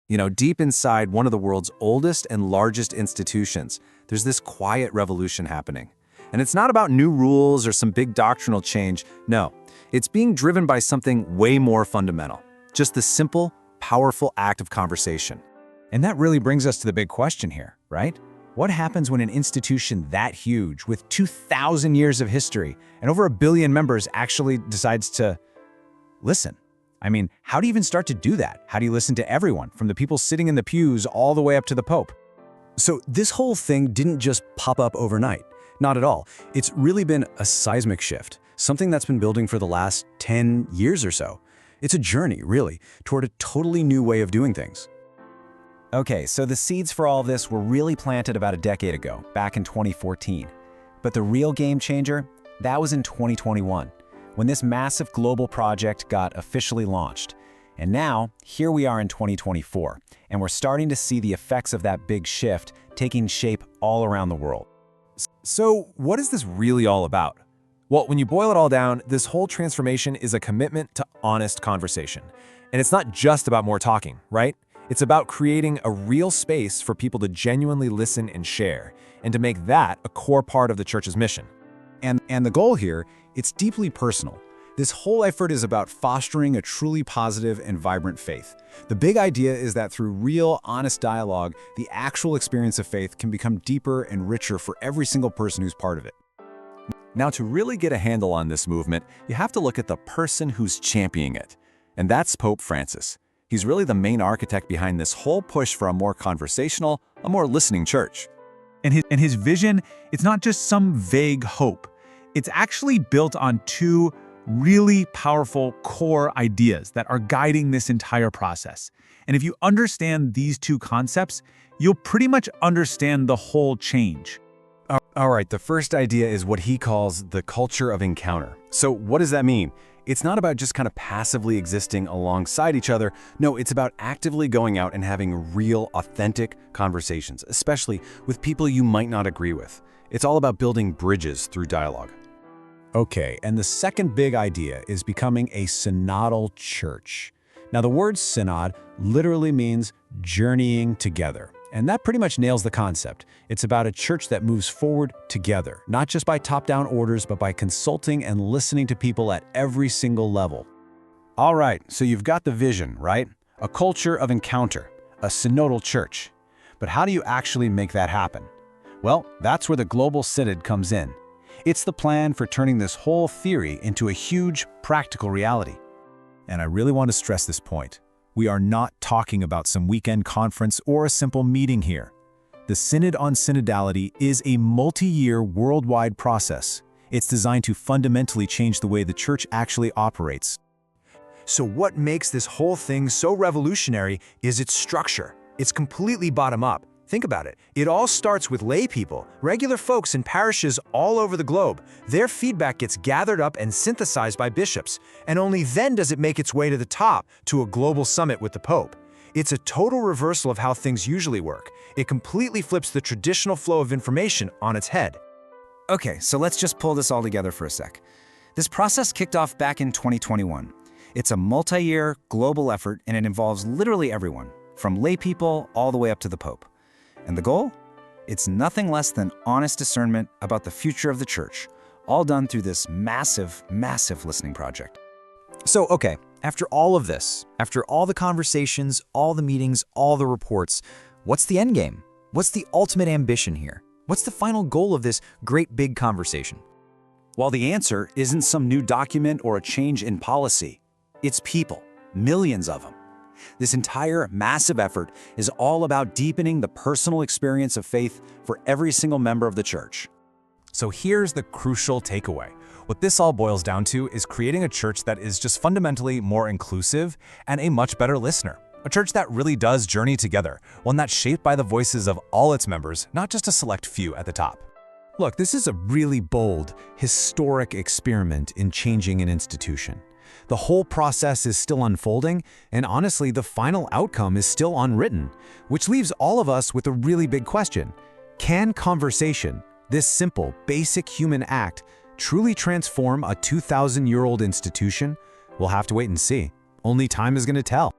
Deep inside one of the world's oldest and largest institutions, there's this quiet revolution happening. And it's not about new rules or some big doctrinal change. No, it's being driven by something way more fundamental. Just the simple, powerful act of conversation. And that really brings us to the big question here, right? What happens when an institution that huge, with 2,000 years of history and over 1 billion members, actually decides to listen? I mean, how do you even start to do that? How do you listen to everyone, from the people sitting in the pews all the way up to the Pope? So this whole thing didn't just pop up overnight. Not at all. It's really been a seismic shift, something that's been building for the last 10 years or so. It's a journey, really, toward a totally new way of doing things. Okay, so the seeds for all of this were really planted about a decade ago, back in 2014. But the real game changer, that was in 2021, when this massive global project got officially launched. And now, here we are in 2024, and we're starting to see the effects of that big shift taking shape all around the world. So, what is this really all about? Well, when you boil it all down, this whole transformation is a commitment to honest conversation. And it's not just about more talking, right? It's about creating a real space for people to genuinely listen and share, and to make that a core part of the church's mission. And the goal here, it's deeply personal. This whole effort is about fostering a truly positive and vibrant faith. The big idea is that through real, honest dialogue, the actual experience of faith can become deeper and richer for every single person who's part of it. Now, to really get a handle on this movement, you have to look at the person who's championing it. And that's Pope Francis. He's really the main architect behind this whole push for a more conversational, a more listening church. And his vision, it's not just some vague hope. It's actually built on two really powerful core ideas that are guiding this entire process. And if you understand these two concepts, you'll pretty much understand the whole change. All right, the first idea is what he calls the culture of encounter. So what does that mean? It's not about just kind of passively existing alongside each other. No, it's about actively going out and having real, authentic conversations, especially with people you might not agree with. It's all about building bridges through dialogue. Okay, and the second big idea is becoming a synodal church. Now, the word synod literally means journeying together. And that pretty much nails the concept. It's about a church that moves forward together, not just by top-down orders, but by consulting and listening to people at every single level. All right, so you've got the vision, right? A culture of encounter, a synodal church. But how do you actually make that happen? Well, that's where the Global Synod comes in. It's the plan for turning this whole theory into a huge, practical reality. And I really want to stress this point. We are not talking about some weekend conference or a simple meeting here. The Synod on Synodality is a multi-year worldwide process. It's designed to fundamentally change the way the church actually operates. So what makes this whole thing so revolutionary is its structure. It's completely bottom-up. Think about it. It all starts with lay people, regular folks in parishes all over the globe. Their feedback gets gathered up and synthesized by bishops, and only then does it make its way to the top, to a global summit with the Pope. It's a total reversal of how things usually work. It completely flips the traditional flow of information on its head. Okay, so let's just pull this all together for a sec. This process kicked off back in 2021. It's a multi-year global effort, and it involves literally everyone, from lay people all the way up to the Pope. And the goal? It's nothing less than honest discernment about the future of the church, all done through this massive, massive listening project. So, okay, after all of this, after all the conversations, all the meetings, all the reports, what's the end game? What's the ultimate ambition here? What's the final goal of this great big conversation? Well, the answer isn't some new document or a change in policy. It's people, millions of them. This entire massive effort is all about deepening the personal experience of faith for every single member of the church. So here's the crucial takeaway. What this all boils down to is creating a church that is just fundamentally more inclusive and a much better listener. A church that really does journey together, one that's shaped by the voices of all its members, not just a select few at the top. Look, this is a really bold, historic experiment in changing an institution. The whole process is still unfolding, and honestly, the final outcome is still unwritten, which leaves all of us with a really big question. Can conversation, this simple, basic human act, truly transform a 2,000-year-old institution? We'll have to wait and see. Only time is going to tell.